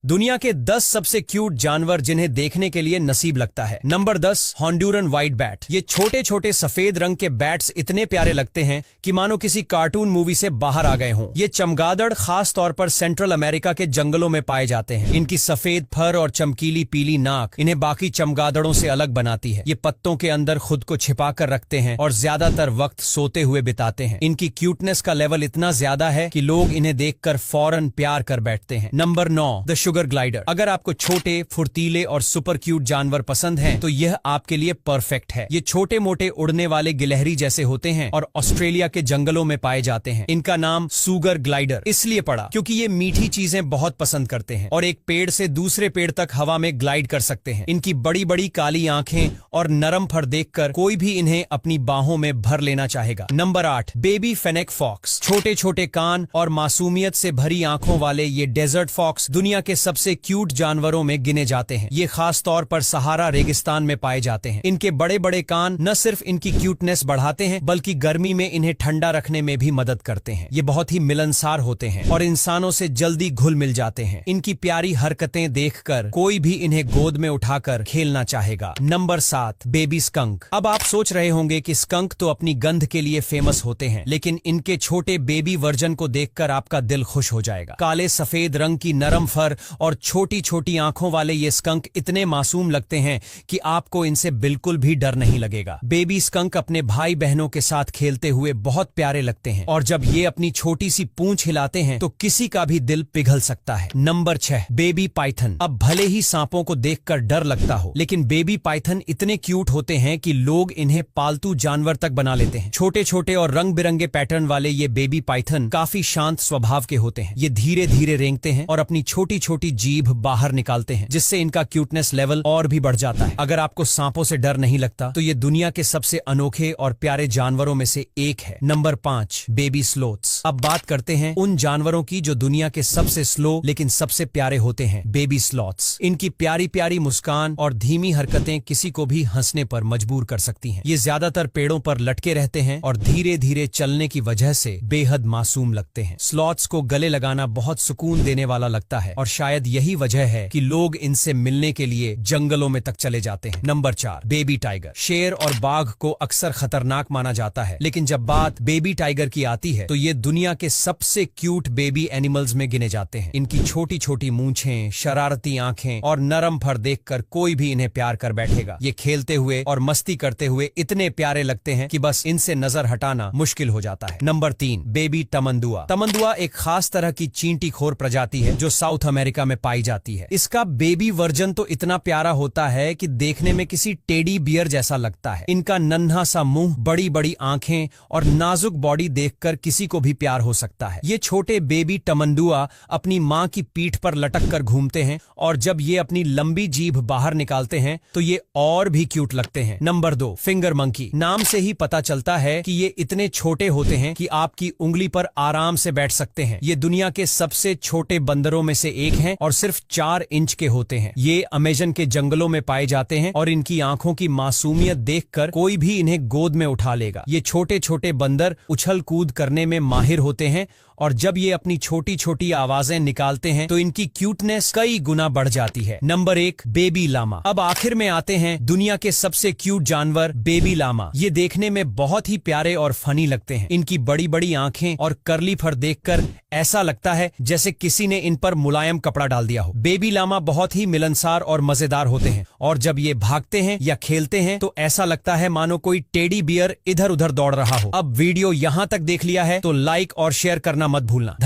दुनिया के 10 सबसे क्यूट जानवर जिन्हें देखने के लिए नसीब लगता है। Number 10, Honduran white bat. ये छोटे छोटे सफेद रंग के बैट्स इतने प्यारे लगते हैं कि मानो किसी कार्टून मूवी से बाहर आ गए हों। ये चमगादड़ खास तौर पर सेंट्रल अमेरिका के जंगलों में पाए जाते हैं। इनकी सफेद फर और चमकीली पीली नाक इन्हें बाकी चमगादड़ों से अलग बनाती है। ये पत्तों के अंदर खुद को छिपा कर रखते हैं और ज्यादातर वक्त सोते हुए बिताते हैं। इनकी क्यूटनेस का लेवल इतना ज्यादा है कि लोग इन्हें देखकर फौरन प्यार कर बैठते हैं। Number 9, the sugar glider. अगर आपको छोटे, फुर्तीले और सुपर क्यूट जानवर पसंद हैं, तो यह आपके लिए परफेक्ट है। ये छोटे मोटे उड़ने वाले गिलहरी जैसे होते हैं और ऑस्ट्रेलिया के जंगलों में पाए जाते हैं। इनका नाम शुगर ग्लाइडर इसलिए पड़ा क्योंकि ये मीठी चीजें बहुत पसंद करते हैं और एक पेड़ से दूसरे पेड़ तक हवा में ग्लाइड कर सकते हैं। इनकी बड़ी बड़ी काली आंखें और नरम फर देखकर कोई भी इन्हें अपनी बाहों में भर लेना चाहेगा। Number 8, baby fennec fox. छोटे छोटे कान और मासूमियत से भरी आंखों वाले ये डेजर्ट फॉक्स दुनिया के सबसे क्यूट जानवरों में गिने जाते हैं। ये खास तौर पर सहारा रेगिस्तान में पाए जाते हैं। इनके बड़े बड़े कान न सिर्फ इनकी क्यूटनेस बढ़ाते हैं बल्कि गर्मी में इन्हें ठंडा रखने में भी मदद करते हैं। ये बहुत ही मिलनसार होते हैं और इंसानों से जल्दी घुल मिल जाते हैं। इनकी प्यारी हरकतें देखकर कोई भी इन्हें गोद में उठाकर खेलना चाहेगा। Number 7, baby skunk. अब आप सोच रहे होंगे कि स्कंक तो अपनी गंध के लिए फेमस होते हैं, लेकिन इनके छोटे बेबी वर्जन को देखकर आपका दिल खुश हो जाएगा। काले सफेद रंग की नरम फर और छोटी छोटी आंखों वाले ये स्कंक इतने मासूम लगते हैं कि आपको इनसे बिल्कुल भी डर नहीं लगेगा। बेबी स्कंक अपने भाई बहनों के साथ खेलते हुए बहुत प्यारे लगते हैं और जब ये अपनी छोटी सी पूंछ हिलाते हैं तो किसी का भी दिल पिघल सकता है। Number 6, baby Python. अब भले ही सांपों को देखकर डर लगता हो, लेकिन बेबी पाइथन इतने क्यूट होते हैं कि लोग इन्हें पालतू जानवर तक बना लेते हैं। छोटे छोटे और रंग बिरंगे पैटर्न वाले ये बेबी पाइथन काफी शांत स्वभाव के होते हैं। ये धीरे धीरे रेंगते हैं और अपनी छोटी छोटी जीभ बाहर निकालते हैं, जिससे इनका क्यूटनेस लेवल और भी बढ़ जाता है। अगर आपको सांपों से डर नहीं लगता तो ये दुनिया के सबसे अनोखे और प्यारे जानवरों में से एक है। Number 5, baby sloths. अब बात करते हैं उन जानवरों की जो दुनिया के सबसे स्लो लेकिन सबसे प्यारे होते हैं, बेबी स्लॉथ्स। इनकी प्यारी प्यारी मुस्कान और धीमी हरकतें किसी को भी हंसने पर मजबूर कर सकती हैं। ये ज्यादातर पेड़ों पर लटके रहते हैं और धीरे धीरे चलने की वजह से बेहद मासूम लगते हैं। स्लॉथ्स को गले लगाना बहुत सुकून देने वाला लगता है और शायद यही वजह है कि लोग इनसे मिलने के लिए जंगलों में तक चले जाते हैं। Number 4, baby tiger. शेर और बाघ को अक्सर खतरनाक माना जाता है, लेकिन जब बात बेबी टाइगर की आती है तो ये दुनिया के सबसे क्यूट बेबी एनिमल्स में गिने जाते हैं। इनकी छोटी छोटी मूंछें, शरारती आंखें और नरम फर देखकर कोई भी इन्हें प्यार कर बैठेगा। ये खेलते हुए और मस्ती करते हुए इतने प्यारे लगते हैं कि बस इनसे नजर हटाना मुश्किल हो जाता है। Number 3, baby तमंदुआ। तमंदुआ एक खास तरह की चींटीखोर प्रजाति है जो साउथ अमेरिका में पाई जाती है। इसका बेबी वर्जन तो इतना प्यारा होता है कि देखने में किसी टेडी बियर जैसा लगता है। इनका नन्हा सा मुंह, बड़ी बड़ी आंखें और नाजुक बॉडी देखकर किसी को भी प्यार हो सकता है। ये छोटे बेबी तमंदुआ अपनी मां की पीठ पर लटक कर घूमते हैं और जब ये अपनी लंबी जीभ बाहर निकालते हैं तो ये और भी क्यूट लगते हैं। Number 2, finger monkey. नाम से ही पता चलता है कि ये इतने छोटे होते हैं कि आपकी उंगली पर आराम से बैठ सकते हैं। ये दुनिया के सबसे छोटे बंदरों में से एक हैं और सिर्फ 4 इंच के होते हैं। ये अमेजन के जंगलों में पाए जाते हैं और इनकी आंखों की मासूमियत देखकर कोई भी इन्हें गोद में उठा लेगा। ये छोटे छोटे बंदर उछल कूद करने में माहिर होते हैं और जब ये अपनी छोटी छोटी आवाजें निकालते हैं तो इनकी क्यूटनेस कई गुना बढ़ जाती है। Number 1, baby llama. अब आखिर में आते हैं दुनिया के सबसे क्यूट जानवर, बेबी लामा। ये देखने में बहुत ही प्यारे और फनी लगते हैं। इनकी बड़ी बड़ी आंखें और कर्ली फर देखकर ऐसा लगता है जैसे किसी ने इन पर मुलायम कपड़ा डाल दिया हो। बेबी लामा बहुत ही मिलनसार और मजेदार होते हैं और जब ये भागते हैं या खेलते हैं तो ऐसा लगता है मानो कोई टेडी बियर इधर उधर दौड़ रहा हो। अब वीडियो यहाँ तक देख लिया है तो लाइक और शेयर करना मत भूलना।